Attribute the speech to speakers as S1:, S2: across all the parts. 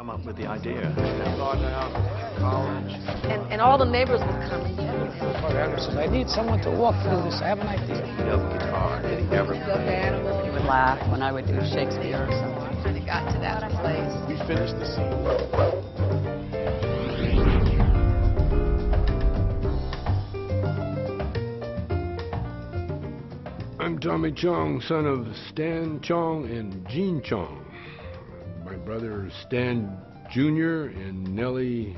S1: come up with the idea. I've gone down to college.
S2: And all the neighbors would come together.
S3: Whatever says, I need someone to walk through this. I have an idea.
S1: He does guitar, and he never...
S4: He would laugh when I would do Shakespeare or something.
S2: Kind of got to that place.
S1: We finished the scene.
S5: I'm Tommy Chong, son of Stan Chong and Jean Chong. My brother Stan Jr. and Nellie,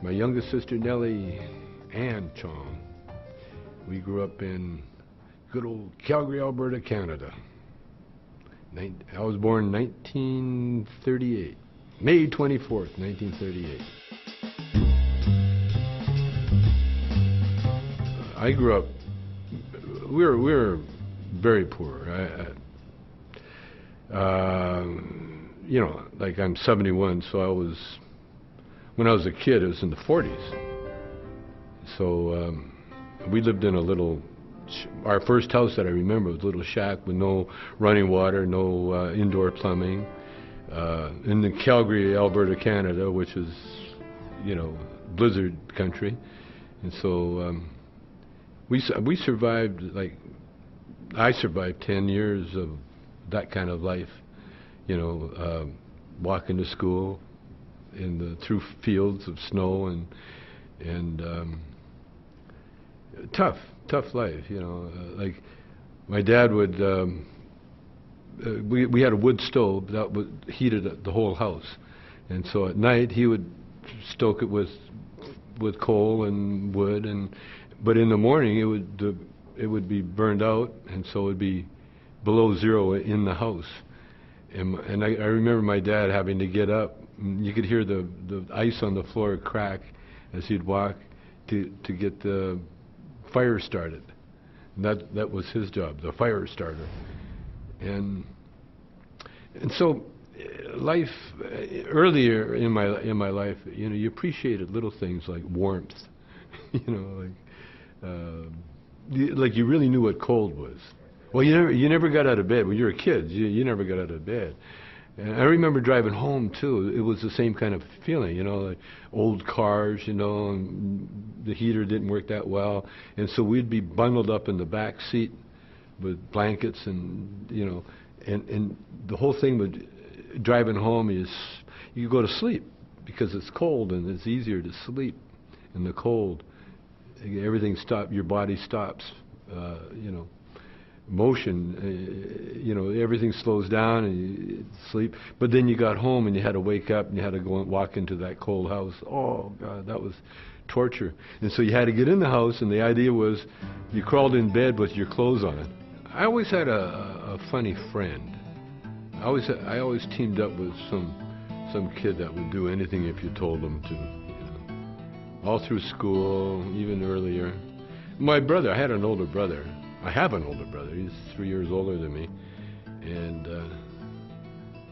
S5: my youngest sister Nellie Ann Chong. We grew up in good old Calgary, Alberta, Canada. I was born in 1938, May 24th, 1938. I grew up, we were very poor. You know, like I'm 71, so when I was a kid, it was in the 40s. So we lived in a little, our first house that I remember was a little shack with no running water, no indoor plumbing, in the Calgary, Alberta, Canada, which is, you know, blizzard country. And so we survived, like, I survived 10 years of that kind of life, you know, walking to school through fields of snow and tough life, you know. Like my dad would, we had a wood stove that heated the whole house, and so at night he would stoke it with coal and wood, but in the morning it would be burned out, and so it would be below zero in the house. And I remember my dad having to get up. You could hear the ice on the floor crack as he'd walk to get the fire started. And that was his job, the fire starter. And so life earlier in my life, you know, you appreciated little things like warmth, you know, like you really knew what cold was. Well, you never got out of bed. When you were a kid, you never got out of bed. And I remember driving home too. It was the same kind of feeling, you know, like old cars, you know, and the heater didn't work that well, and so we'd be bundled up in the back seat with blankets, and you know, and the whole thing with driving home is you go to sleep because it's cold, and it's easier to sleep in the cold. Everything stops, your body stops, you know, motion, you know, everything slows down and you sleep. But then you got home and you had to wake up and you had to go and walk into that cold house. Oh God, that was torture. And so you had to get in the house, and the idea was you crawled in bed with your clothes on. I always had a funny friend. I always teamed up with some kid that would do anything if you told them to. All through school, even earlier. My brother, I had an older brother. I have an older brother. He's 3 years older than me. And,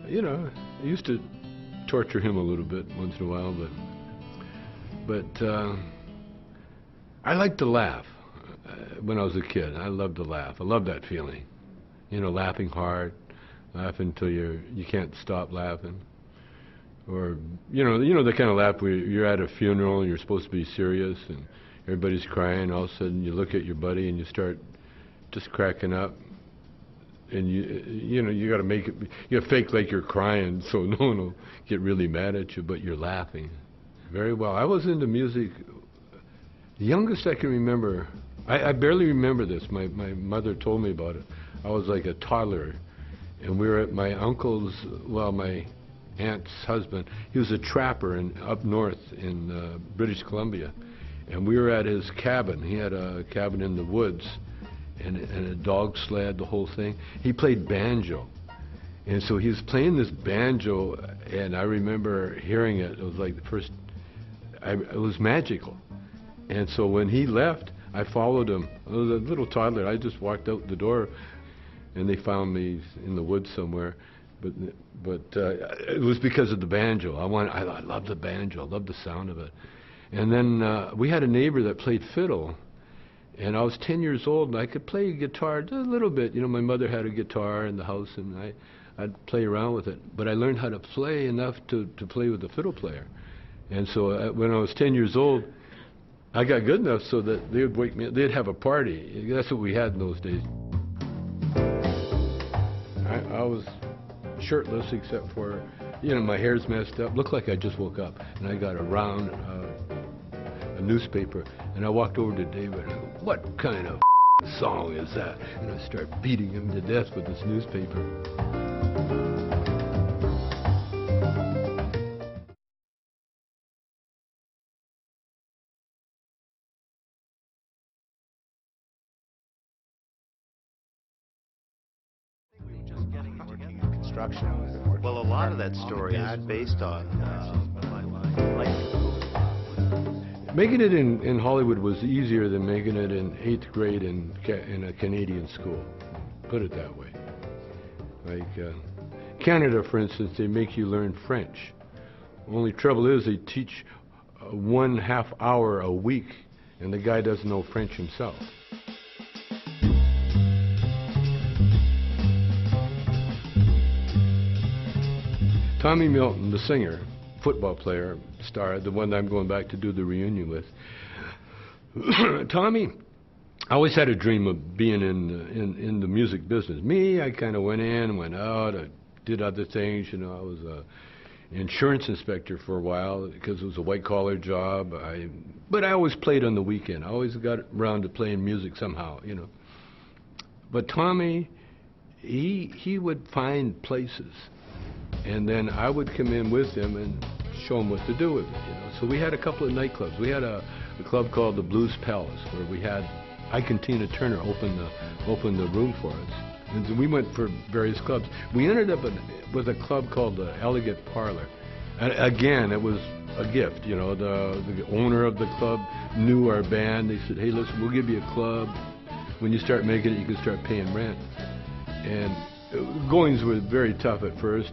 S5: you know, I used to torture him a little bit once in a while, but I liked to laugh when I was a kid. I loved to laugh. I loved that feeling. You know, laughing hard, laughing until you can't stop laughing. Or, you know the kind of laugh where you're at a funeral and you're supposed to be serious and everybody's crying, all of a sudden you look at your buddy and you start just cracking up, and you know, you got to make it, you got to fake like you're crying so no one will get really mad at you, but you're laughing. Very well. I was into music. The youngest I can remember, I barely remember this. My mother told me about it. I was like a toddler, and we were at my uncle's, well, my aunt's husband. He was a trapper up north in British Columbia, and we were at his cabin. He had a cabin in the woods, and a dog sled, the whole thing. He played banjo, and so he was playing this banjo, and I remember hearing it. It was like the first. It was magical, and so when he left, I followed him. I was a little toddler. I just walked out the door, and they found me in the woods somewhere. But it was because of the banjo. I loved the banjo. I loved the sound of it. And then we had a neighbor that played fiddle, and I was 10 years old, and I could play guitar just a little bit. You know, my mother had a guitar in the house, and I'd play around with it. But I learned how to play enough to play with the fiddle player. And so when I was 10 years old, I got good enough so that they would wake me up. They'd have a party. That's what we had in those days. I was shirtless except for, my hair's messed up. Looked like I just woke up. And I got a newspaper. And I walked over to David and I go, what kind of song is that? And I start beating him to death with this newspaper.
S1: Well, a lot of that story is based on
S5: Making it in Hollywood was easier than making it in 8th grade in a Canadian school. Put it that way. Like Canada, for instance, they make you learn French. Only trouble is they teach 1/2 hour a week, and the guy doesn't know French himself. Tommy Milton, the singer, football player, star, the one that I'm going back to do the reunion with. Tommy, I always had a dream of being in the music business. Me, I kind of went in, went out, I did other things. I was an insurance inspector for a while because it was a white-collar job. But I always played on the weekend. I always got around to playing music somehow, But Tommy, he would find places. And then I would come in with him and show him what to do with it, So we had a couple of nightclubs. We had a club called the Blues Palace, where we had Ike and Tina Turner open the room for us. And so we went for various clubs. We ended up with a club called the Elegant Parlor. And again, it was a gift, The owner of the club knew our band. They said, hey, listen, we'll give you a club. When you start making it, you can start paying rent. And goings were very tough at first,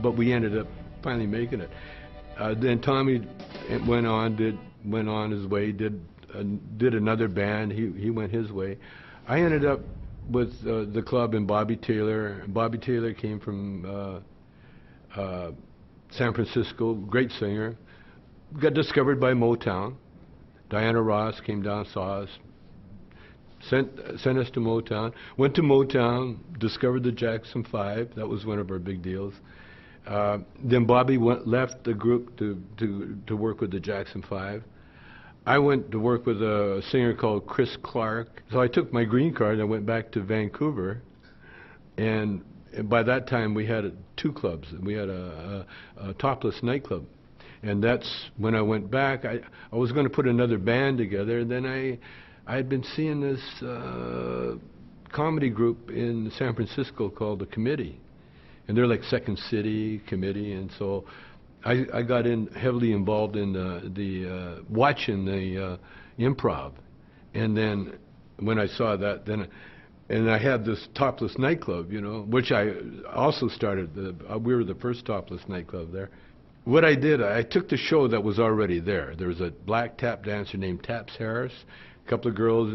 S5: but we ended up finally making it. Then Tommy went on his way, did another band. He went his way. I ended up with the club and Bobby Taylor. Bobby Taylor came from San Francisco, great singer. Got discovered by Motown. Diana Ross came down, saw us. Sent us to Motown. Went to Motown, discovered the Jackson 5. That was one of our big deals. Then Bobby left the group to work with the Jackson 5. I went to work with a singer called Chris Clark. So I took my green card and I went back to Vancouver. And by that time we had 2 clubs. We had a topless nightclub. And that's when I went back. I was going to put another band together. And then I had been seeing this comedy group in San Francisco called The Committee. And they're like Second City Committee. And so I got heavily involved in watching the improv. And then when I saw that, and I had this topless nightclub, which I also started. We were the first topless nightclub there. What I did, I took the show that was already there. There was a black tap dancer named Taps Harris, a couple of girls,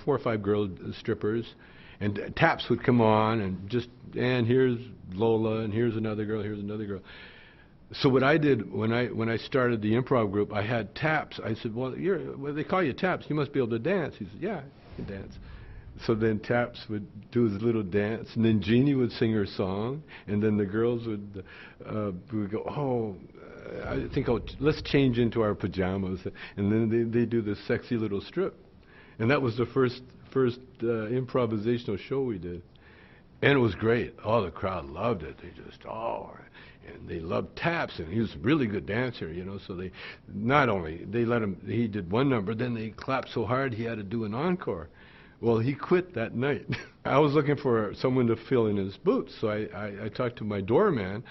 S5: 4 or 5 girl strippers, and Taps would come on and here's Lola, and here's another girl, here's another girl. So what I did when I started the improv group, I had Taps. I said, well, they call you Taps. You must be able to dance. He said, yeah, I can dance. So then Taps would do his little dance, and then Jeannie would sing her song, and then the girls would go, oh, I think let's change into our pajamas, and then they do this sexy little strip. And that was the first improvisational show we did. And it was great. Oh, the crowd loved it. They just, and they loved Taps, and he was a really good dancer, so they not only, they let him, he did one number, then they clapped so hard he had to do an encore. Well, he quit that night. I was looking for someone to fill in his boots, so I talked to my doorman,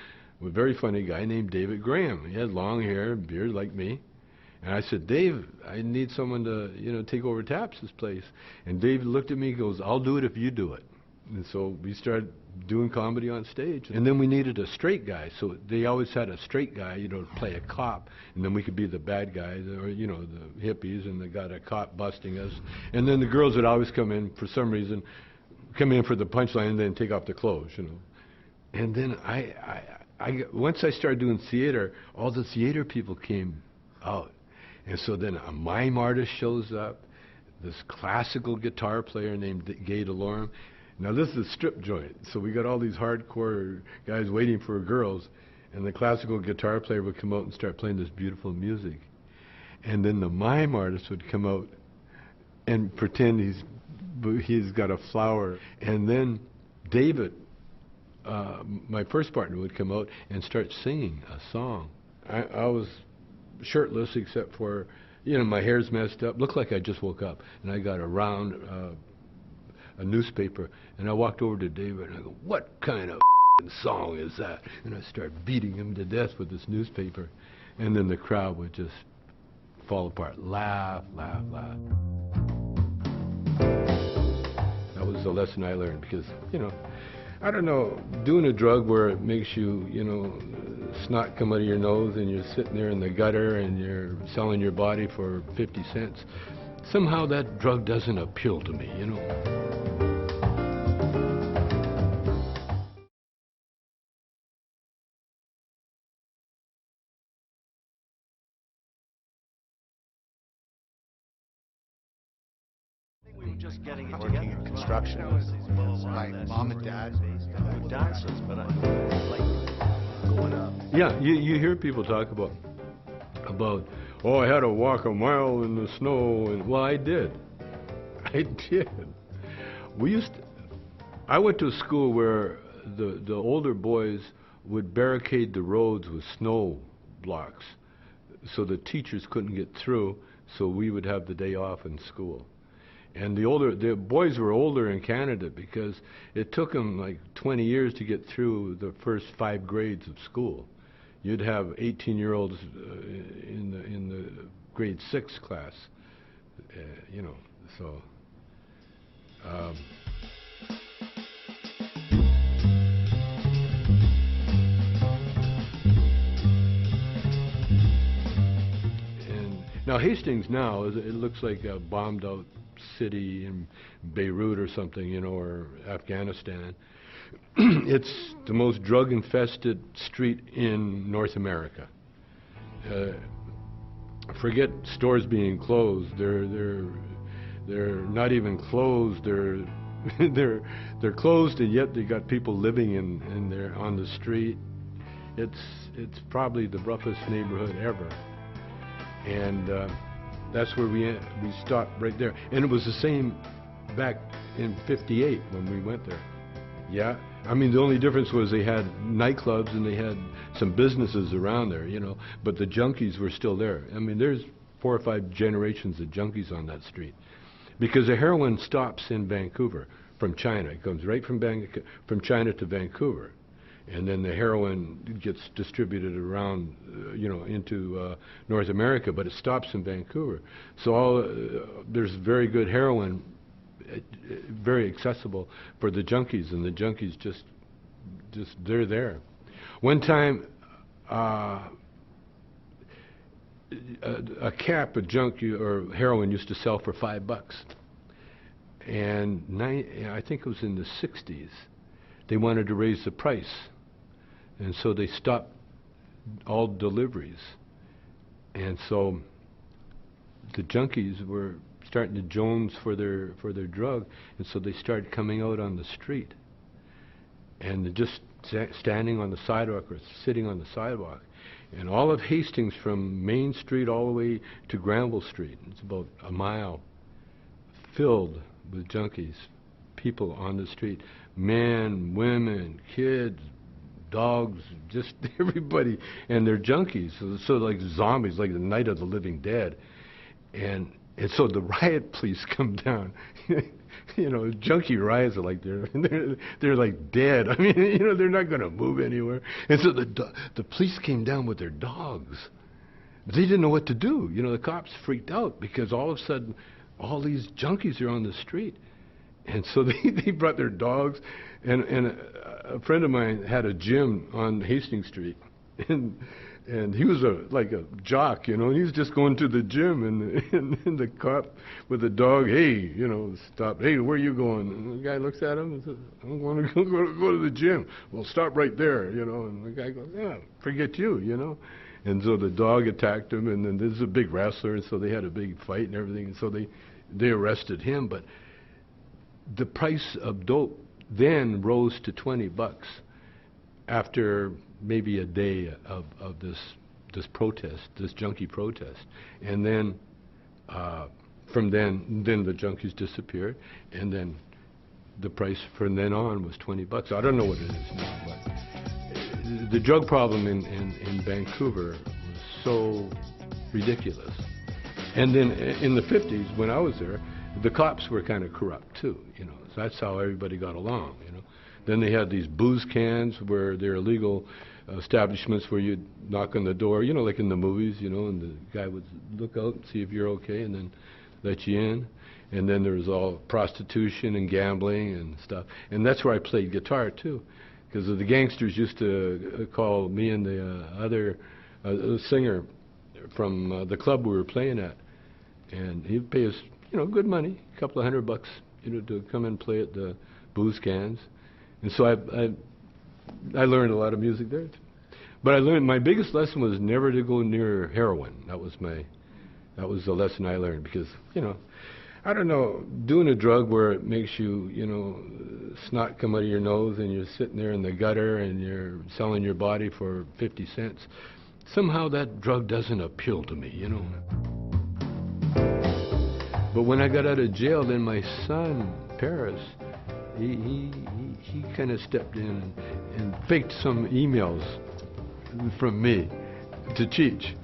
S5: a very funny guy named David Graham. He had long hair, beard like me. And I said, Dave, I need someone to, take over Taps' place. And Dave looked at me and goes, I'll do it if you do it. And so we started doing comedy on stage. And then we needed a straight guy. So they always had a straight guy, to play a cop. And then we could be the bad guys, or, the hippies, and they got a cop busting us. And then the girls would always come in, for some reason, come in for the punchline and then take off their clothes, And then once I started doing theater, all the theater people came out. And so then a mime artist shows up, this classical guitar player named Gay DeLorme. Now this is a strip joint, so we got all these hardcore guys waiting for girls, and the classical guitar player would come out and start playing this beautiful music. And then the mime artist would come out and pretend he's got a flower. And then David, my first partner, would come out and start singing a song. I was shirtless except for, my hair's messed up. Looked like I just woke up. And I got around a newspaper, and I walked over to David and I go, "What kind of song is that?" And I started beating him to death with this newspaper. And then the crowd would just fall apart. Laugh, laugh, laugh. That was the lesson I learned because, I don't know, doing a drug where it makes you, snot come out of your nose and you're sitting there in the gutter and you're selling your body for 50 cents. Somehow that drug doesn't appeal to me,
S1: We were just getting it working in construction. My mom and dad were dancers, but I was like going up.
S5: Yeah, you hear people talk about, oh, I had to walk a mile in the snow, and well, I did. I went to a school where the older boys would barricade the roads with snow blocks, so the teachers couldn't get through, so we would have the day off in school. And the boys were older in Canada because it took them like 20 years to get through the first 5 grades of school. You'd have 18-year-olds in the grade 6 class, so. And now Hastings now, it looks like a bombed out city in Beirut or something, or Afghanistan. It's the most drug-infested street in North America. Forget stores being closed. They're not even closed. They're closed, and yet they got people living in there on the street. It's probably the roughest neighborhood ever, and that's where we stopped right there. And it was the same back in '58 when we went there. Yeah, I mean, the only difference was they had nightclubs and they had some businesses around there, but the junkies were still there. I mean, there's 4 or 5 generations of junkies on that street. Because the heroin stops in Vancouver from China. It comes right from China to Vancouver. And then the heroin gets distributed around, into North America, but it stops in Vancouver. So there's very good heroin, very accessible for the junkies, and the junkies just they're there. One time, a cap of junkie or heroin used to sell for $5, and I think it was in the '60s. They wanted to raise the price, and so they stopped all deliveries. And so the junkies were starting to jones for their drug, and so they started coming out on the street, and they're just standing on the sidewalk or sitting on the sidewalk. And all of Hastings, from Main Street all the way to Granville Street, it's about a mile, filled with junkies, people on the street, men, women, kids, dogs, just everybody, and they're junkies, so like zombies, like the Night of the Living Dead. And so the riot police come down. Junkie riots are like they're like dead. I mean, they're not going to move anywhere. And so the police came down with their dogs. They didn't know what to do. The cops freaked out because all of a sudden, all these junkies are on the street. And so they brought their dogs, and a friend of mine had a gym on Hastings Street, and he was like a jock, you know, and he was just going to the gym, and the cop with the dog, hey, you know, stop, hey, where are you going? And the guy looks at him and says, I'm going to go to the gym. Well, stop right there, you know, and the guy goes, yeah, forget you, you know. And so the dog attacked him, and then this is a big wrestler, and so they had a big fight and everything, and so they arrested him. But the price of dope then rose to $20 after maybe a day of this protest, this junkie protest. And then from then the junkies disappeared, and then the price from then on was $20. I don't know what it is now, but the drug problem in Vancouver was so ridiculous. And then in the 50s, when I was there, the cops were kind of corrupt too, you know. So that's how everybody got along, you know. Then they had these booze cans where they're illegal establishments where you'd knock on the door, you know, like in the movies, you know, and the guy would look out and see if you're okay and then let you in. And then there was all prostitution and gambling and stuff. And that's where I played guitar too, because the gangsters used to call me and the other singer from the club we were playing at, and he'd pay us, you know, good money, a couple of $100, you know, to come and play at the booze cans. And so I learned a lot of music there. But I learned, my biggest lesson was never to go near heroin. That was the lesson I learned, because, you know, I don't know, doing a drug where it makes you, you know, snot come out of your nose and you're sitting there in the gutter and you're selling your body for 50 cents, somehow that drug doesn't appeal to me, you know. But when I got out of jail, then my son, Paris, he kind of stepped in and faked some emails from me to Cheech.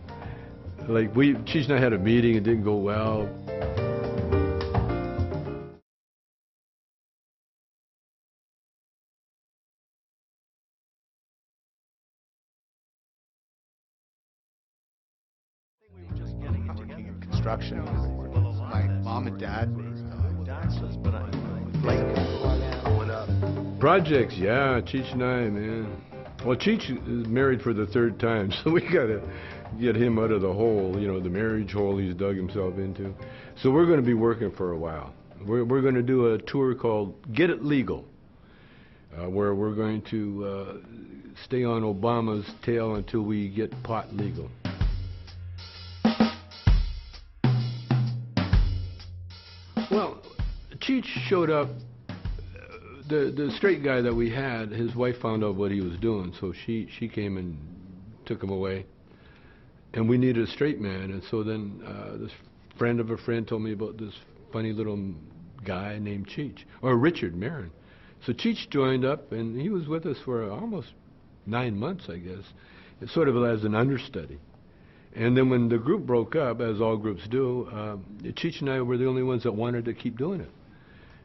S5: Like, Cheech and I had a meeting, it didn't go well.
S1: Construction. My mom and dad
S5: Projects, yeah, Cheech and I, man. Well, Cheech is married for the 3rd time, so we gotta get him out of the hole, you know, the marriage hole he's dug himself into. So we're going to be working for a while. We're going to do a tour called Get It Legal, where we're going to stay on Obama's tail until we get pot legal. Well, Cheech showed up. The straight guy that we had, his wife found out what he was doing, so she came and took him away. And we needed a straight man, and so then this friend of a friend told me about this funny little guy named Cheech, or Richard Marin. So Cheech joined up, and he was with us for almost 9 months, I guess, sort of as an understudy. And then when the group broke up, as all groups do, Cheech and I were the only ones that wanted to keep doing it.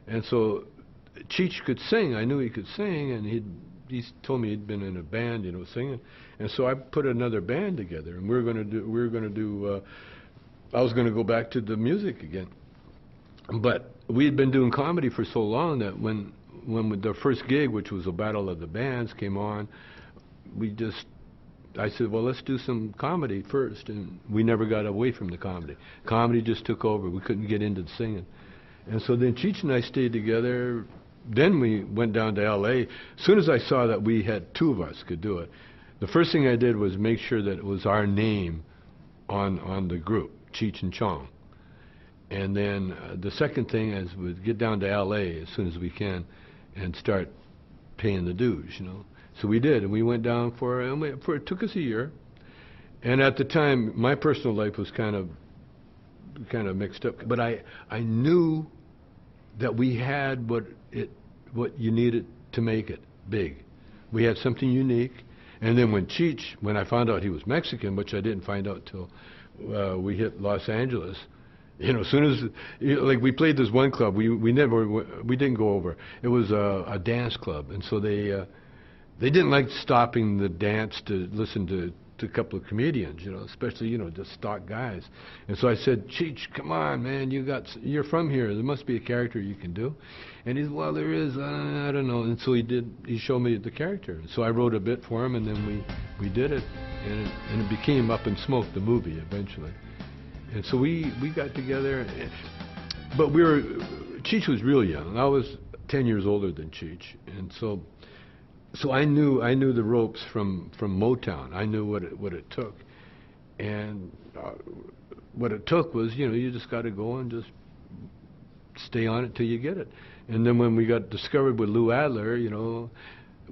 S5: And so Cheech could sing. I knew he could sing, and he told me he'd been in a band, you know, singing. And so I put another band together, and we were going to do. I was going to go back to the music again. But we had been doing comedy for so long that when the first gig, which was a battle of the bands, came on, I said, well, let's do some comedy first, and we never got away from the comedy. Comedy just took over. We couldn't get into the singing. And so then Cheech and I stayed together. Then we went down to L.A. As soon as I saw that we had 2 of us could do it, the first thing I did was make sure that it was our name on the group, Cheech and Chong. And then the second thing is we'd get down to L.A. as soon as we can and start paying the dues, you know. So we did, and we went down it took us a year. And at the time, my personal life was kind of mixed up, but I knew that we had what you needed to make it big. We had something unique. And then when I found out he was Mexican, which I didn't find out till we hit Los Angeles, you know, as soon as, like, we played this one club, we didn't go over. It was a dance club, and so they they didn't like stopping the dance to listen to a couple of comedians, especially, just stock guys. And so I said, Cheech, come on, man, you're from here. There must be a character you can do. And he said, well, there is, I don't know. And so he showed me the character. So I wrote a bit for him, and then we did it. And it became Up in Smoke, the movie, eventually. And so we got together. But Cheech was real young. I was 10 years older than Cheech. And so I knew the ropes from Motown. I knew what it took, and what it took was, you just got to go and just stay on it till you get it. And then when we got discovered with Lou Adler,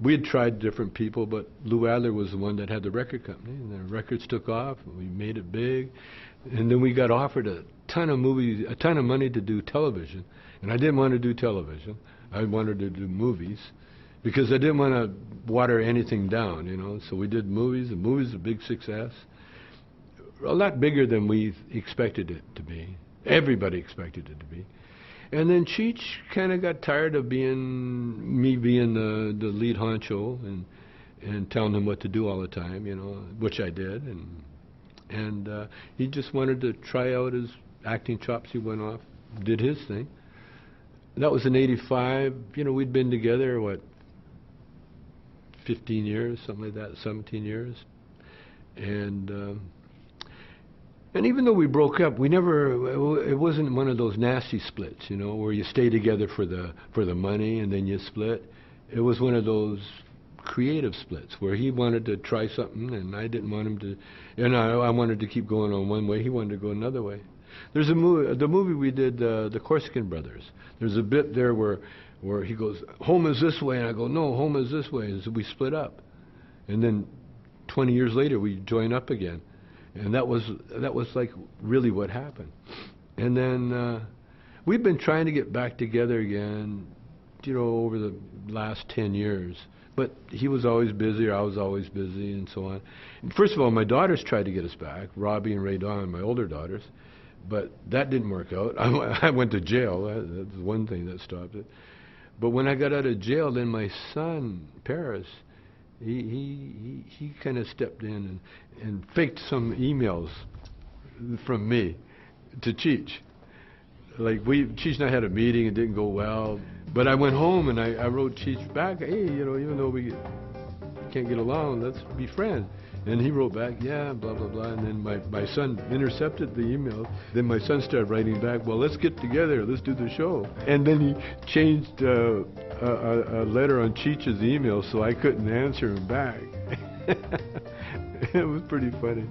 S5: we had tried different people, but Lou Adler was the one that had the record company, and the records took off, and we made it big. And then we got offered a ton of money to do television, and I didn't want to do television. I wanted to do movies, because I didn't want to water anything down, So we did movies. The movie's a big success, a lot bigger than we expected it to be. Everybody expected it to be. And then Cheech kind of got tired of me being the lead honcho and telling him what to do all the time, which I did. And he just wanted to try out his acting chops. He went off, did his thing. That was in '85. We'd been together, 15 years, something like that, 17 years. And even though we broke up, it wasn't one of those nasty splits, where you stay together for the money and then you split. It was one of those creative splits where he wanted to try something and I didn't want him to, and I wanted to keep going on one way, he wanted to go another way. There's the movie we did, the Corsican Brothers. There's a bit there where he goes, home is this way, and I go, no, home is this way, and so we split up. And then 20 years later, we join up again. And that was like really what happened. And then we've been trying to get back together again, over the last 10 years. But he was always busy, or I was always busy, and so on. And first of all, my daughters tried to get us back, Robbie and Ray Dawn, my older daughters. But that didn't work out. I went to jail. That's one thing that stopped it. But when I got out of jail, then my son, Paris, he kind of stepped in and faked some emails from me to Cheech. Like Cheech and I had a meeting, it didn't go well. But I went home and I wrote Cheech back, hey, even though we can't get along, let's be friends. And he wrote back, yeah, blah, blah, blah. And then my son intercepted the email. Then my son started writing back, well, let's get together. Let's do the show. And then he changed a letter on Cheech's email so I couldn't answer him back. It was pretty funny.